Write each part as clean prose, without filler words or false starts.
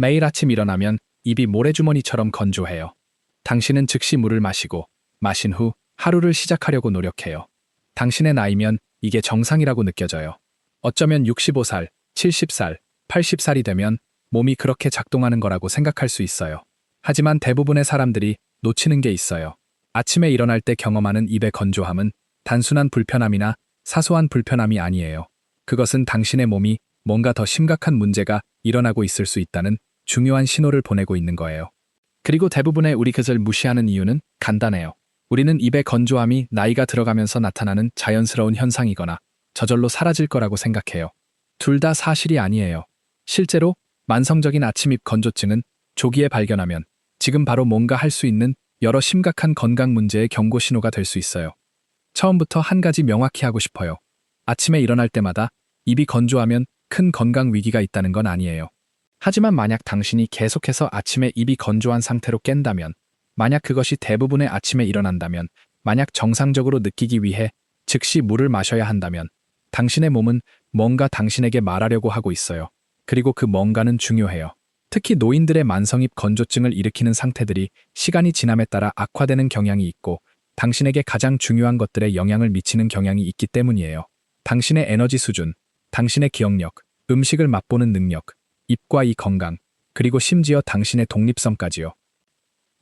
매일 아침 일어나면 입이 모래주머니처럼 건조해요. 당신은 즉시 물을 마시고 마신 후 하루를 시작하려고 노력해요. 당신의 나이면 이게 정상이라고 느껴져요. 어쩌면 65살, 70살, 80살이 되면 몸이 그렇게 작동하는 거라고 생각할 수 있어요. 하지만 대부분의 사람들이 놓치는 게 있어요. 아침에 일어날 때 경험하는 입의 건조함은 단순한 불편함이나 사소한 불편함이 아니에요. 그것은 당신의 몸이 뭔가 더 심각한 문제가 일어나고 있을 수 있다는 중요한 신호를 보내고 있는 거예요. 그리고 대부분의 우리 그것을 무시하는 이유는 간단해요. 우리는 입의 건조함이 나이가 들어가면서 나타나는 자연스러운 현상이거나 저절로 사라질 거라고 생각해요. 둘 다 사실이 아니에요. 실제로 만성적인 아침 입 건조증은 조기에 발견하면 지금 바로 뭔가 할 수 있는 여러 심각한 건강 문제의 경고 신호가 될 수 있어요. 처음부터 한 가지 명확히 하고 싶어요. 아침에 일어날 때마다 입이 건조하면 큰 건강 위기가 있다는 건 아니에요. 하지만 만약 당신이 계속해서 아침에 입이 건조한 상태로 깬다면, 만약 그것이 대부분의 아침에 일어난다면, 만약 정상적으로 느끼기 위해 즉시 물을 마셔야 한다면, 당신의 몸은 뭔가 당신에게 말하려고 하고 있어요. 그리고 그 뭔가는 중요해요. 특히 노인들의 만성입 건조증을 일으키는 상태들이 시간이 지남에 따라 악화되는 경향이 있고, 당신에게 가장 중요한 것들에 영향을 미치는 경향이 있기 때문이에요. 당신의 에너지 수준, 당신의 기억력, 음식을 맛보는 능력, 입과 이 건강, 그리고 심지어 당신의 독립성까지요.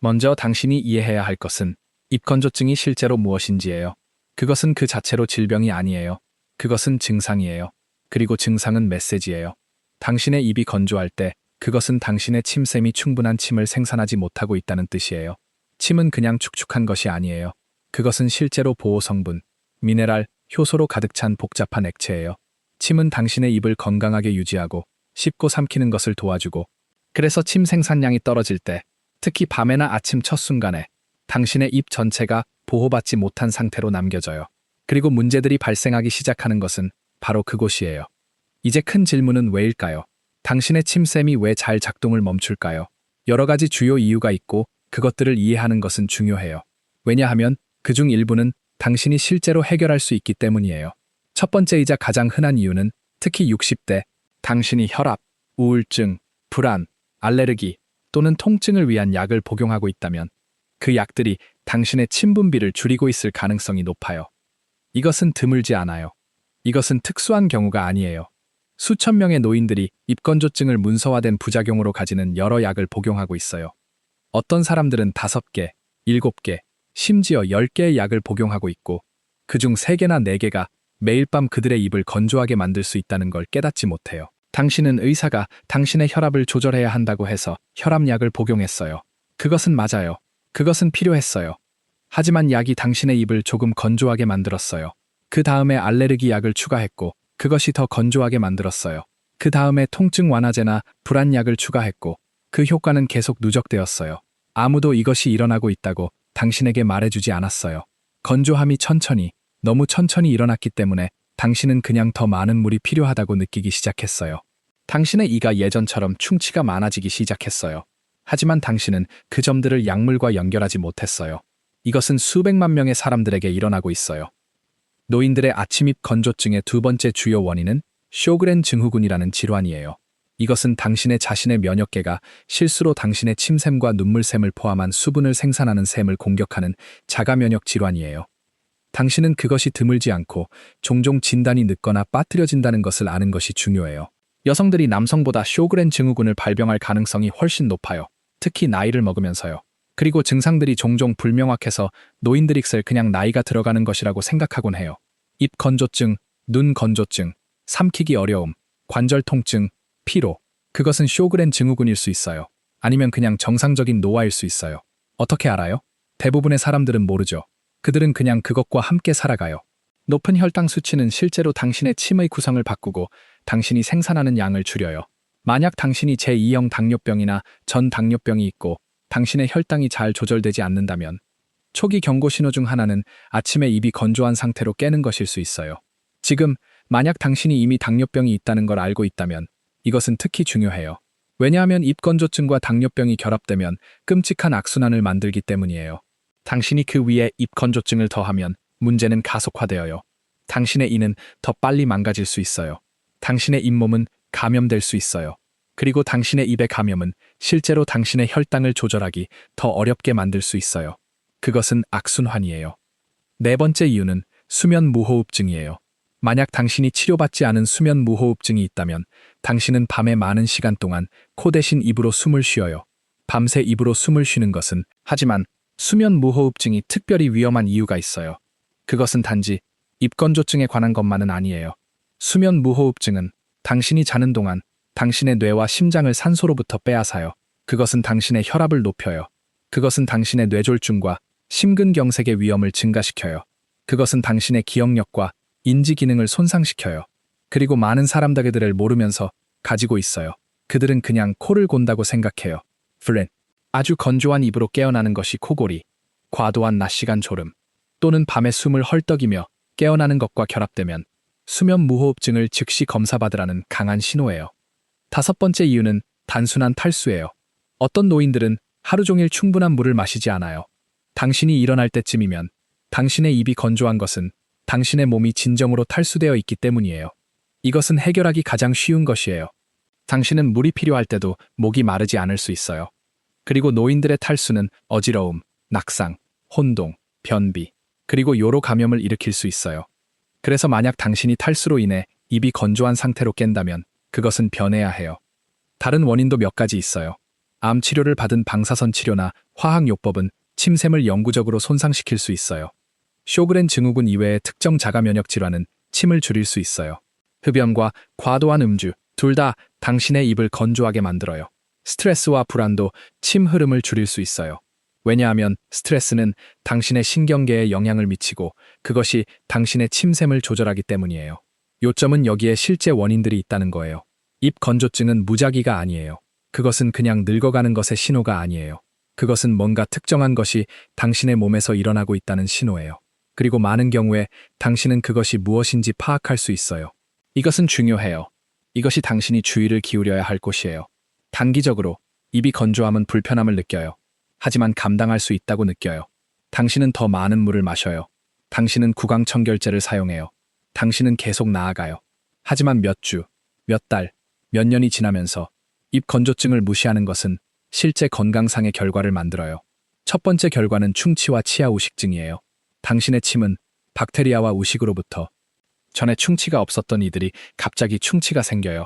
먼저 당신이 이해해야 할 것은 입 건조증이 실제로 무엇인지예요. 그것은 그 자체로 질병이 아니에요. 그것은 증상이에요. 그리고 증상은 메시지예요. 당신의 입이 건조할 때 그것은 당신의 침샘이 충분한 침을 생산하지 못하고 있다는 뜻이에요. 침은 그냥 축축한 것이 아니에요. 그것은 실제로 보호 성분, 미네랄, 효소로 가득 찬 복잡한 액체예요. 침은 당신의 입을 건강하게 유지하고 씹고 삼키는 것을 도와주고, 그래서 침 생산량이 떨어질 때, 특히 밤에나 아침 첫 순간에 당신의 입 전체가 보호받지 못한 상태로 남겨져요. 그리고 문제들이 발생하기 시작하는 것은 바로 그곳이에요. 이제 큰 질문은 왜일까요? 당신의 침샘이 왜 잘 작동을 멈출까요? 여러 가지 주요 이유가 있고 그것들을 이해하는 것은 중요해요. 왜냐하면 그중 일부는 당신이 실제로 해결할 수 있기 때문이에요. 첫 번째이자 가장 흔한 이유는 특히 60대, 당신이 혈압, 우울증, 불안, 알레르기 또는 통증을 위한 약을 복용하고 있다면 그 약들이 당신의 침 분비를 줄이고 있을 가능성이 높아요. 이것은 드물지 않아요. 이것은 특수한 경우가 아니에요. 수천 명의 노인들이 입건조증을 문서화된 부작용으로 가지는 여러 약을 복용하고 있어요. 어떤 사람들은 5개, 7개, 심지어 10개의 약을 복용하고 있고 그중 3개나 4개가 매일 밤 그들의 입을 건조하게 만들 수 있다는 걸 깨닫지 못해요. 당신은 의사가 당신의 혈압을 조절해야 한다고 해서 혈압약을 복용했어요. 그것은 맞아요. 그것은 필요했어요. 하지만 약이 당신의 입을 조금 건조하게 만들었어요. 그 다음에 알레르기 약을 추가했고 그것이 더 건조하게 만들었어요. 그 다음에 통증 완화제나 불안약을 추가했고 그 효과는 계속 누적되었어요. 아무도 이것이 일어나고 있다고 당신에게 말해주지 않았어요. 건조함이 천천히, 너무 천천히 일어났기 때문에 당신은 그냥 더 많은 물이 필요하다고 느끼기 시작했어요. 당신의 이가 예전처럼 충치가 많아지기 시작했어요. 하지만 당신은 그 점들을 약물과 연결하지 못했어요. 이것은 수백만 명의 사람들에게 일어나고 있어요. 노인들의 아침입 건조증의 두 번째 주요 원인은 쇼그렌 증후군이라는 질환이에요. 이것은 당신의 자신의 면역계가 실수로 당신의 침샘과 눈물샘을 포함한 수분을 생산하는 샘을 공격하는 자가면역 질환이에요. 당신은 그것이 드물지 않고 종종 진단이 늦거나 빠뜨려진다는 것을 아는 것이 중요해요. 여성들이 남성보다 쇼그렌 증후군을 발병할 가능성이 훨씬 높아요. 특히 나이를 먹으면서요. 그리고 증상들이 종종 불명확해서 노인들이 그걸 그냥 나이가 들어가는 것이라고 생각하곤 해요. 입 건조증, 눈 건조증, 삼키기 어려움, 관절 통증, 피로. 그것은 쇼그렌 증후군일 수 있어요. 아니면 그냥 정상적인 노화일 수 있어요. 어떻게 알아요? 대부분의 사람들은 모르죠. 그들은 그냥 그것과 함께 살아가요. 높은 혈당 수치는 실제로 당신의 침의 구성을 바꾸고 당신이 생산하는 양을 줄여요. 만약 당신이 제2형 당뇨병이나 전 당뇨병이 있고 당신의 혈당이 잘 조절되지 않는다면 초기 경고 신호 중 하나는 아침에 입이 건조한 상태로 깨는 것일 수 있어요. 지금 만약 당신이 이미 당뇨병이 있다는 걸 알고 있다면 이것은 특히 중요해요. 왜냐하면 입 건조증과 당뇨병이 결합되면 끔찍한 악순환을 만들기 때문이에요. 당신이 그 위에 입 건조증을 더하면 문제는 가속화되어요. 당신의 이는 더 빨리 망가질 수 있어요. 당신의 잇몸은 감염될 수 있어요. 그리고 당신의 입의 감염은 실제로 당신의 혈당을 조절하기 더 어렵게 만들 수 있어요. 그것은 악순환이에요. 네 번째 이유는 수면 무호흡증이에요. 만약 당신이 치료받지 않은 수면 무호흡증이 있다면 당신은 밤에 많은 시간 동안 코 대신 입으로 숨을 쉬어요. 밤새 입으로 숨을 쉬는 것은 하지만 수면 무호흡증이 특별히 위험한 이유가 있어요. 그것은 단지 입건조증에 관한 것만은 아니에요. 수면 무호흡증은 당신이 자는 동안 당신의 뇌와 심장을 산소로부터 빼앗아요. 그것은 당신의 혈압을 높여요. 그것은 당신의 뇌졸중과 심근경색의 위험을 증가시켜요. 그것은 당신의 기억력과 인지 기능을 손상시켜요. 그리고 많은 사람들을 모르면서 가지고 있어요. 그들은 그냥 코를 곤다고 생각해요. 플랜. 아주 건조한 입으로 깨어나는 것이 코골이, 과도한 낮 시간 졸음, 또는 밤에 숨을 헐떡이며 깨어나는 것과 결합되면 수면 무호흡증을 즉시 검사받으라는 강한 신호예요. 다섯 번째 이유는 단순한 탈수예요. 어떤 노인들은 하루 종일 충분한 물을 마시지 않아요. 당신이 일어날 때쯤이면 당신의 입이 건조한 것은 당신의 몸이 진정으로 탈수되어 있기 때문이에요. 이것은 해결하기 가장 쉬운 것이에요. 당신은 물이 필요할 때도 목이 마르지 않을 수 있어요. 그리고 노인들의 탈수는 어지러움, 낙상, 혼동, 변비, 그리고 요로 감염을 일으킬 수 있어요. 그래서 만약 당신이 탈수로 인해 입이 건조한 상태로 깬다면 그것은 변해야 해요. 다른 원인도 몇 가지 있어요. 암 치료를 받은 방사선 치료나 화학요법은 침샘을 영구적으로 손상시킬 수 있어요. 쇼그렌 증후군 이외의 특정 자가 면역 질환은 침을 줄일 수 있어요. 흡연과 과도한 음주, 둘 다 당신의 입을 건조하게 만들어요. 스트레스와 불안도 침 흐름을 줄일 수 있어요. 왜냐하면 스트레스는 당신의 신경계에 영향을 미치고 그것이 당신의 침샘을 조절하기 때문이에요. 요점은 여기에 실제 원인들이 있다는 거예요. 입 건조증은 무작위가 아니에요. 그것은 그냥 늙어가는 것의 신호가 아니에요. 그것은 뭔가 특정한 것이 당신의 몸에서 일어나고 있다는 신호예요. 그리고 많은 경우에 당신은 그것이 무엇인지 파악할 수 있어요. 이것은 중요해요. 이것이 당신이 주의를 기울여야 할 곳이에요. 단기적으로 입이 건조함은 불편함을 느껴요. 하지만 감당할 수 있다고 느껴요. 당신은 더 많은 물을 마셔요. 당신은 구강청결제를 사용해요. 당신은 계속 나아가요. 하지만 몇 주, 몇 달, 몇 년이 지나면서 입 건조증을 무시하는 것은 실제 건강상의 결과를 만들어요. 첫 번째 결과는 충치와 치아 우식증이에요. 당신의 침은 박테리아와 우식으로부터 전에 충치가 없었던 이들이 갑자기 충치가 생겨요.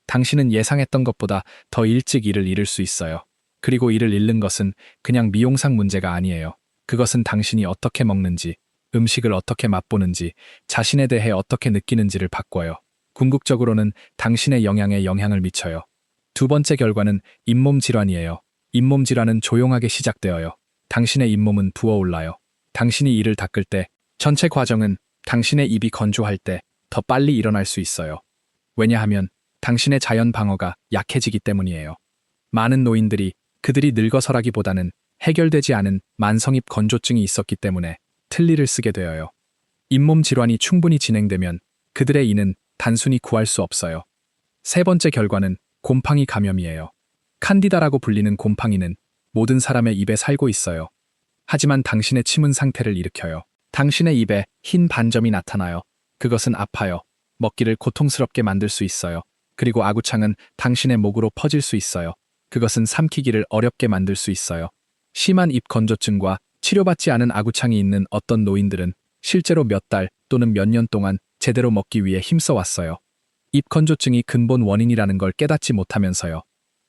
당신은 예상했던 것보다 더 일찍 이를 잃을 수 있어요. 그리고 이를 잃는 것은 그냥 미용상 문제가 아니에요. 그것은 당신이 어떻게 먹는지, 음식을 어떻게 맛보는지, 자신에 대해 어떻게 느끼는지를 바꿔요. 궁극적으로는 당신의 영양에 영향을 미쳐요. 두 번째 결과는 잇몸 질환이에요. 잇몸 질환은 조용하게 시작되어요. 당신의 잇몸은 부어올라요. 당신이 이를 닦을 때 전체 과정은 당신의 입이 건조할 때 더 빨리 일어날 수 있어요. 왜냐하면 당신의 자연 방어가 약해지기 때문이에요. 많은 노인들이 그들이 늙어서라기보다는 해결되지 않은 만성입 건조증이 있었기 때문에 틀니를 쓰게 되어요. 잇몸 질환이 충분히 진행되면 그들의 이는 단순히 구할 수 없어요. 세 번째 결과는 곰팡이 감염이에요. 칸디다라고 불리는 곰팡이는 모든 사람의 입에 살고 있어요. 하지만 당신의 침은 상태를 일으켜요. 당신의 입에 흰 반점이 나타나요. 그것은 아파요. 먹기를 고통스럽게 만들 수 있어요. 그리고 아구창은 당신의 목으로 퍼질 수 있어요. 그것은 삼키기를 어렵게 만들 수 있어요. 심한 입 건조증과 치료받지 않은 아구창이 있는 어떤 노인들은 실제로 몇 달 또는 몇 년 동안 제대로 먹기 위해 힘써 왔어요. 입 건조증이 근본 원인이라는 걸 깨닫지 못하면서요.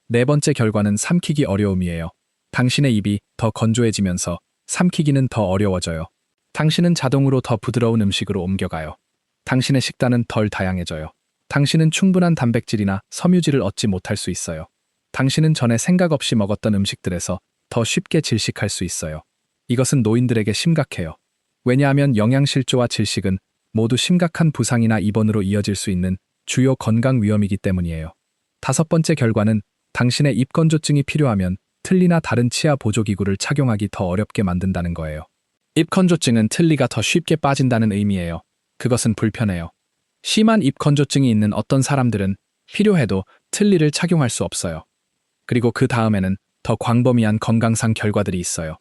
네 번째 결과는 삼키기 어려움이에요. 당신의 입이 더 건조해지면서 삼키기는 더 어려워져요. 당신은 자동으로 더 부드러운 음식으로 옮겨가요. 당신의 식단은 덜 다양해져요. 당신은 충분한 단백질이나 섬유질을 얻지 못할 수 있어요. 당신은 전에 생각 없이 먹었던 음식들에서 더 쉽게 질식할 수 있어요. 이것은 노인들에게 심각해요. 왜냐하면 영양실조와 질식은 모두 심각한 부상이나 입원으로 이어질 수 있는 주요 건강 위험이기 때문이에요. 다섯 번째 결과는 당신의 입 건조증이 필요하면 틀니나 다른 치아 보조기구를 착용하기 더 어렵게 만든다는 거예요. 입 건조증은 틀니가 더 쉽게 빠진다는 의미예요. 그것은 불편해요. 심한 입 건조증이 있는 어떤 사람들은 필요해도 틀니를 착용할 수 없어요. 그리고 그 다음에는 더 광범위한 건강상 결과들이 있어요.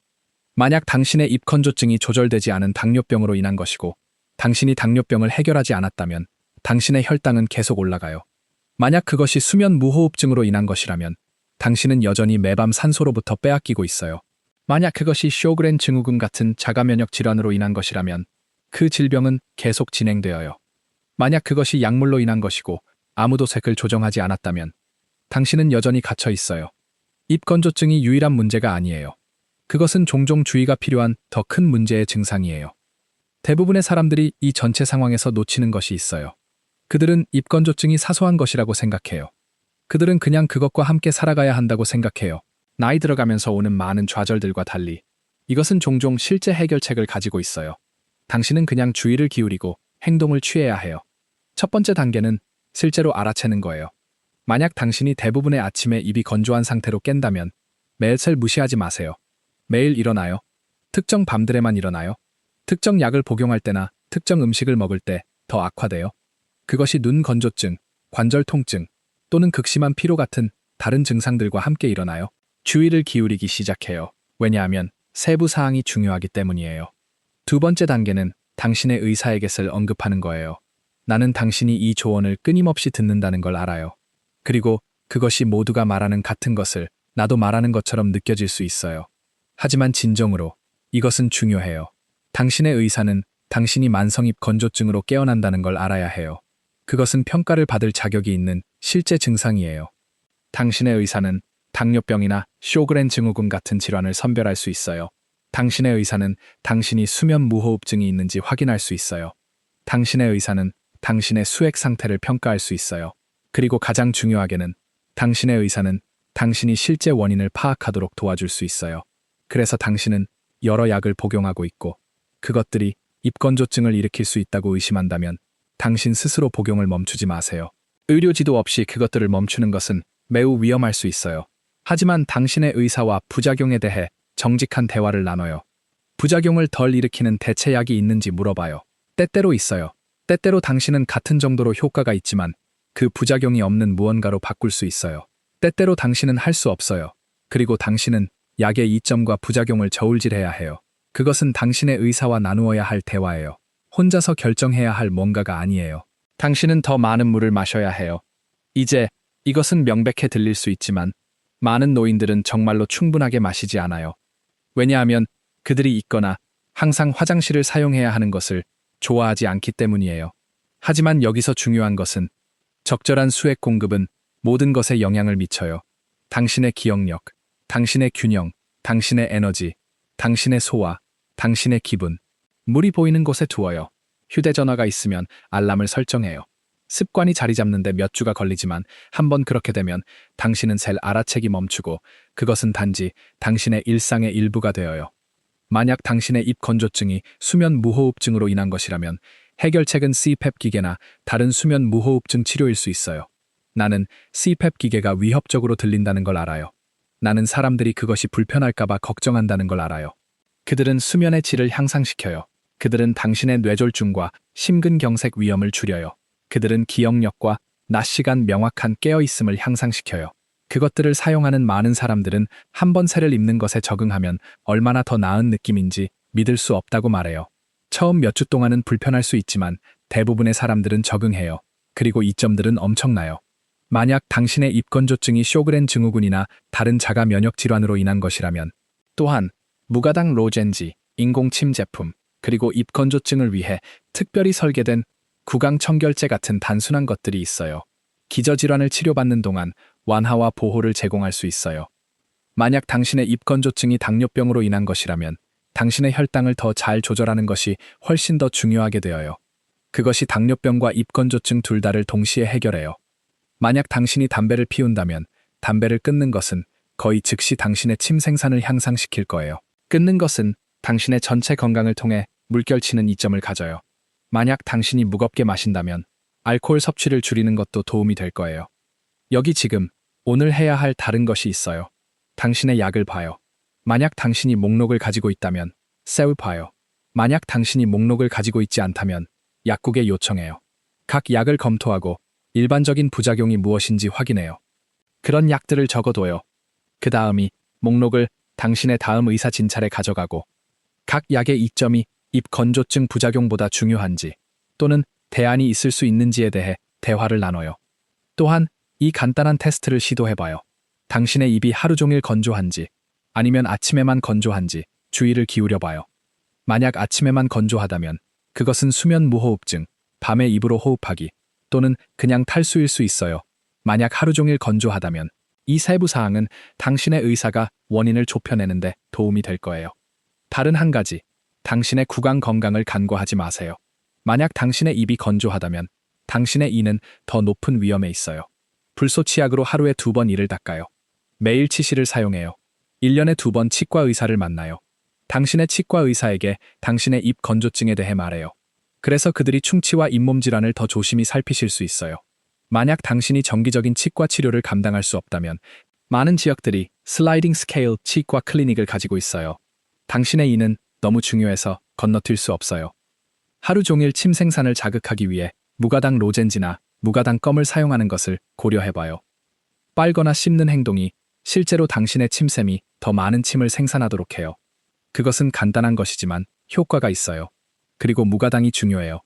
만약 당신의 입 건조증이 조절되지 않은 당뇨병으로 인한 것이고 당신이 당뇨병을 해결하지 않았다면 당신의 혈당은 계속 올라가요. 만약 그것이 수면 무호흡증으로 인한 것이라면 당신은 여전히 매밤 산소로부터 빼앗기고 있어요. 만약 그것이 쇼그렌 증후군 같은 자가 면역 질환으로 인한 것이라면 그 질병은 계속 진행되어요. 만약 그것이 약물로 인한 것이고 아무도 색을 조정하지 않았다면 당신은 여전히 갇혀 있어요. 입건조증이 유일한 문제가 아니에요. 그것은 종종 주의가 필요한 더 큰 문제의 증상이에요. 대부분의 사람들이 이 전체 상황에서 놓치는 것이 있어요. 그들은 입건조증이 사소한 것이라고 생각해요. 그들은 그냥 그것과 함께 살아가야 한다고 생각해요. 나이 들어가면서 오는 많은 좌절들과 달리 이것은 종종 실제 해결책을 가지고 있어요. 당신은 그냥 주의를 기울이고 행동을 취해야 해요. 첫 번째 단계는 실제로 알아채는 거예요. 만약 당신이 대부분의 아침에 입이 건조한 상태로 깬다면 매일 무시하지 마세요. 매일 일어나요? 특정 밤들에만 일어나요? 특정 약을 복용할 때나 특정 음식을 먹을 때 더 악화돼요? 그것이 눈 건조증, 관절 통증 또는 극심한 피로 같은 다른 증상들과 함께 일어나요? 주의를 기울이기 시작해요. 왜냐하면 세부 사항이 중요하기 때문이에요. 두 번째 단계는 당신의 의사에게 언급하는 거예요. 나는 당신이 이 조언을 끊임없이 듣는다는 걸 알아요. 그리고 그것이 모두가 말하는 같은 것을 나도 말하는 것처럼 느껴질 수 있어요. 하지만 진정으로 이것은 중요해요. 당신의 의사는 당신이 만성입 건조증으로 깨어난다는 걸 알아야 해요. 그것은 평가를 받을 자격이 있는 실제 증상이에요. 당신의 의사는 당뇨병이나 쇼그렌 증후군 같은 질환을 선별할 수 있어요. 당신의 의사는 당신이 수면 무호흡증이 있는지 확인할 수 있어요. 당신의 의사는 당신의 수액 상태를 평가할 수 있어요. 그리고 가장 중요하게는 당신의 의사는 당신이 실제 원인을 파악하도록 도와줄 수 있어요. 그래서 당신은 여러 약을 복용하고 있고 그것들이 입건조증을 일으킬 수 있다고 의심한다면 당신 스스로 복용을 멈추지 마세요. 의료 지도 없이 그것들을 멈추는 것은 매우 위험할 수 있어요. 하지만 당신의 의사와 부작용에 대해 정직한 대화를 나눠요. 부작용을 덜 일으키는 대체약이 있는지 물어봐요. 때때로 있어요. 때때로 당신은 같은 정도로 효과가 있지만 그 부작용이 없는 무언가로 바꿀 수 있어요. 때때로 당신은 할 수 없어요. 그리고 당신은 약의 이점과 부작용을 저울질해야 해요. 그것은 당신의 의사와 나누어야 할 대화예요. 혼자서 결정해야 할 뭔가가 아니에요. 당신은 더 많은 물을 마셔야 해요. 이제 이것은 명백해 들릴 수 있지만 많은 노인들은 정말로 충분하게 마시지 않아요. 왜냐하면 그들이 있거나 항상 화장실을 사용해야 하는 것을 좋아하지 않기 때문이에요. 하지만 여기서 중요한 것은 적절한 수액 공급은 모든 것에 영향을 미쳐요. 당신의 기억력, 당신의 균형, 당신의 에너지, 당신의 소화, 당신의 기분. 물이 보이는 곳에 두어요. 휴대전화가 있으면 알람을 설정해요. 습관이 자리 잡는데 몇 주가 걸리지만 한번 그렇게 되면 당신은 셀 알아채기 멈추고 그것은 단지 당신의 일상의 일부가 되어요. 만약 당신의 입 건조증이 수면 무호흡증으로 인한 것이라면 해결책은 CPAP 기계나 다른 수면 무호흡증 치료일 수 있어요. 나는 CPAP 기계가 위협적으로 들린다는 걸 알아요. 나는 사람들이 그것이 불편할까봐 걱정한다는 걸 알아요. 그들은 수면의 질을 향상시켜요. 그들은 당신의 뇌졸중과 심근경색 위험을 줄여요. 그들은 기억력과 낮 시간 명확한 깨어있음을 향상시켜요. 그것들을 사용하는 많은 사람들은 한 번 새를 입는 것에 적응하면 얼마나 더 나은 느낌인지 믿을 수 없다고 말해요. 처음 몇 주 동안은 불편할 수 있지만 대부분의 사람들은 적응해요. 그리고 이점들은 엄청나요. 만약 당신의 입건조증이 쇼그렌 증후군이나 다른 자가 면역 질환으로 인한 것이라면 또한 무가당 로젠지, 인공침 제품, 그리고 입건조증을 위해 특별히 설계된 구강 청결제 같은 단순한 것들이 있어요. 기저질환을 치료받는 동안 완화와 보호를 제공할 수 있어요. 만약 당신의 입건조증이 당뇨병으로 인한 것이라면 당신의 혈당을 더 잘 조절하는 것이 훨씬 더 중요하게 되어요. 그것이 당뇨병과 입건조증 둘 다를 동시에 해결해요. 만약 당신이 담배를 피운다면 담배를 끊는 것은 거의 즉시 당신의 침 생산을 향상시킬 거예요. 끊는 것은 당신의 전체 건강을 통해 물결치는 이점을 가져요. 만약 당신이 무겁게 마신다면 알코올 섭취를 줄이는 것도 도움이 될 거예요. 여기 지금 오늘 해야 할 다른 것이 있어요. 당신의 약을 봐요. 만약 당신이 목록을 가지고 있다면 봐요. 만약 당신이 목록을 가지고 있지 않다면 약국에 요청해요. 각 약을 검토하고 일반적인 부작용이 무엇인지 확인해요. 그런 약들을 적어둬요. 그 다음이 목록을 당신의 다음 의사 진찰에 가져가고 각 약의 이점이 입 건조증 부작용보다 중요한지 또는 대안이 있을 수 있는지에 대해 대화를 나눠요. 또한 이 간단한 테스트를 시도해봐요. 당신의 입이 하루 종일 건조한지 아니면 아침에만 건조한지 주의를 기울여봐요. 만약 아침에만 건조하다면 그것은 수면 무호흡증, 밤에 입으로 호흡하기 또는 그냥 탈수일 수 있어요. 만약 하루 종일 건조하다면 이 세부 사항은 당신의 의사가 원인을 좁혀내는데 도움이 될 거예요. 다른 한 가지, 당신의 구강 건강을 간과하지 마세요. 만약 당신의 입이 건조하다면 당신의 이는 더 높은 위험에 있어요. 불소 치약으로 하루에 2번 이를 닦아요. 매일 치실을 사용해요. 1년에 2번 치과 의사를 만나요. 당신의 치과 의사에게 당신의 입 건조증에 대해 말해요. 그래서 그들이 충치와 잇몸 질환을 더 조심히 살피실 수 있어요. 만약 당신이 정기적인 치과 치료를 감당할 수 없다면 많은 지역들이 슬라이딩 스케일 치과 클리닉을 가지고 있어요. 당신의 이는 너무 중요해서 건너뛸 수 없어요. 하루 종일 침 생산을 자극하기 위해 무가당 로젠지나 무가당 껌을 사용하는 것을 고려해봐요. 빨거나 씹는 행동이 실제로 당신의 침샘이 더 많은 침을 생산하도록 해요. 그것은 간단한 것이지만 효과가 있어요. 그리고 무가당이 중요해요.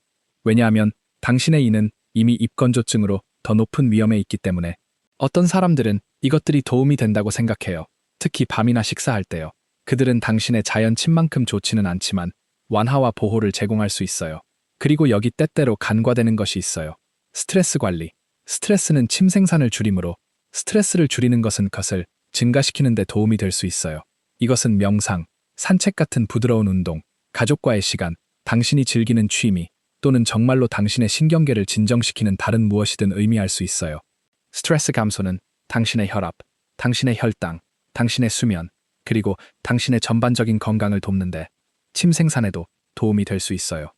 왜냐하면 당신의 이는 이미 입건조증으로 더 높은 위험에 있기 때문에 어떤 사람들은 이것들이 도움이 된다고 생각해요. 특히 밤이나 식사할 때요. 그들은 당신의 자연 침만큼 좋지는 않지만 완화와 보호를 제공할 수 있어요. 그리고 여기 때때로 간과되는 것이 있어요. 스트레스 관리. 스트레스는 침 생산을 줄이므로 스트레스를 줄이는 것은 컷을 증가시키는 데 도움이 될 수 있어요. 이것은 명상, 산책 같은 부드러운 운동, 가족과의 시간, 당신이 즐기는 취미, 또는 정말로 당신의 신경계를 진정시키는 다른 무엇이든 의미할 수 있어요. 스트레스 감소는 당신의 혈압, 당신의 혈당, 당신의 수면, 그리고 당신의 전반적인 건강을 돕는데 침 생산에도 도움이 될 수 있어요.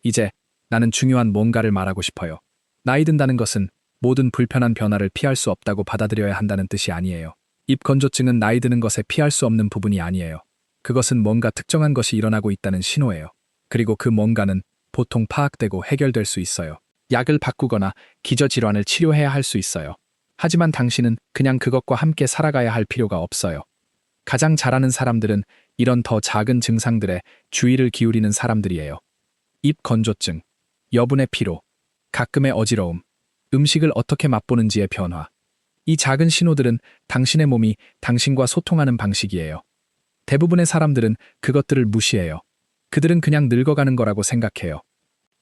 이제 나는 중요한 뭔가를 말하고 싶어요. 나이 든다는 것은 모든 불편한 변화를 피할 수 없다고 받아들여야 한다는 뜻이 아니에요. 입 건조증은 나이 드는 것에 피할 수 없는 부분이 아니에요. 그것은 뭔가 특정한 것이 일어나고 있다는 신호예요. 그리고 그 뭔가는 보통 파악되고 해결될 수 있어요. 약을 바꾸거나 기저질환을 치료해야 할 수 있어요. 하지만 당신은 그냥 그것과 함께 살아가야 할 필요가 없어요. 가장 잘하는 사람들은 이런 더 작은 증상들에 주의를 기울이는 사람들이에요. 입 건조증, 여분의 피로, 가끔의 어지러움, 음식을 어떻게 맛보는지의 변화. 이 작은 신호들은 당신의 몸이 당신과 소통하는 방식이에요. 대부분의 사람들은 그것들을 무시해요. 그들은 그냥 늙어가는 거라고 생각해요.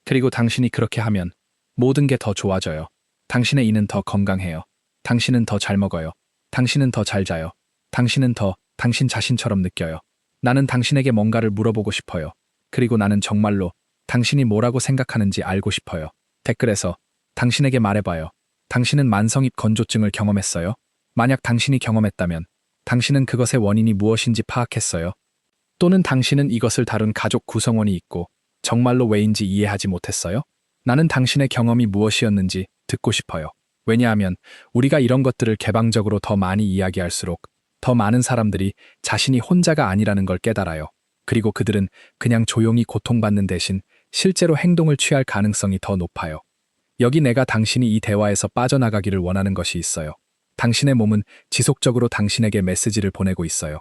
그리고 당신이 그렇게 하면 모든 게 더 좋아져요. 당신의 이는 더 건강해요. 당신은 더 잘 먹어요. 당신은 더 잘 자요. 당신은 더 당신 자신처럼 느껴요. 나는 당신에게 뭔가를 물어보고 싶어요. 그리고 나는 정말로 당신이 뭐라고 생각하는지 알고 싶어요. 댓글에서 당신에게 말해봐요. 당신은 만성입 건조증을 경험했어요? 만약 당신이 경험했다면 당신은 그것의 원인이 무엇인지 파악했어요? 또는 당신은 이것을 다룬 가족 구성원이 있고 정말로 왜인지 이해하지 못했어요? 나는 당신의 경험이 무엇이었는지 듣고 싶어요. 왜냐하면 우리가 이런 것들을 개방적으로 더 많이 이야기할수록 더 많은 사람들이 자신이 혼자가 아니라는 걸 깨달아요. 그리고 그들은 그냥 조용히 고통받는 대신 실제로 행동을 취할 가능성이 더 높아요. 여기 내가 당신이 이 대화에서 빠져나가기를 원하는 것이 있어요. 당신의 몸은 지속적으로 당신에게 메시지를 보내고 있어요.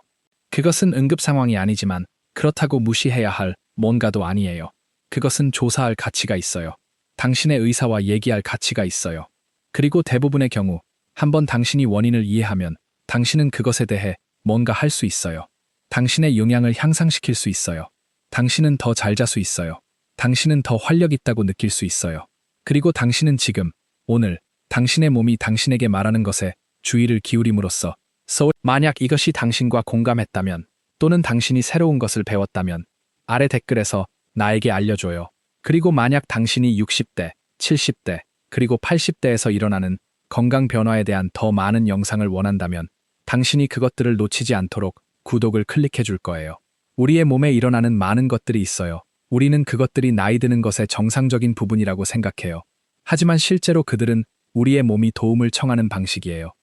그것은 응급 상황이 아니지만 그렇다고 무시해야 할 뭔가도 아니에요. 그것은 조사할 가치가 있어요. 당신의 의사와 얘기할 가치가 있어요. 그리고 대부분의 경우 한번 당신이 원인을 이해하면 당신은 그것에 대해 뭔가 할 수 있어요. 당신의 영향을 향상시킬 수 있어요. 당신은 더 잘 잘 수 있어요. 당신은 더 활력 있다고 느낄 수 있어요. 그리고 당신은 지금, 오늘, 당신의 몸이 당신에게 말하는 것에 주의를 기울임으로써 만약 이것이 당신과 공감했다면 또는 당신이 새로운 것을 배웠다면 아래 댓글에서 나에게 알려줘요. 그리고 만약 당신이 60대, 70대, 그리고 80대에서 일어나는 건강 변화에 대한 더 많은 영상을 원한다면 당신이 그것들을 놓치지 않도록 구독을 클릭해 줄 거예요. 우리의 몸에 일어나는 많은 것들이 있어요. 우리는 그것들이 나이 드는 것의 정상적인 부분이라고 생각해요. 하지만 실제로 그들은 우리의 몸이 도움을 청하는 방식이에요.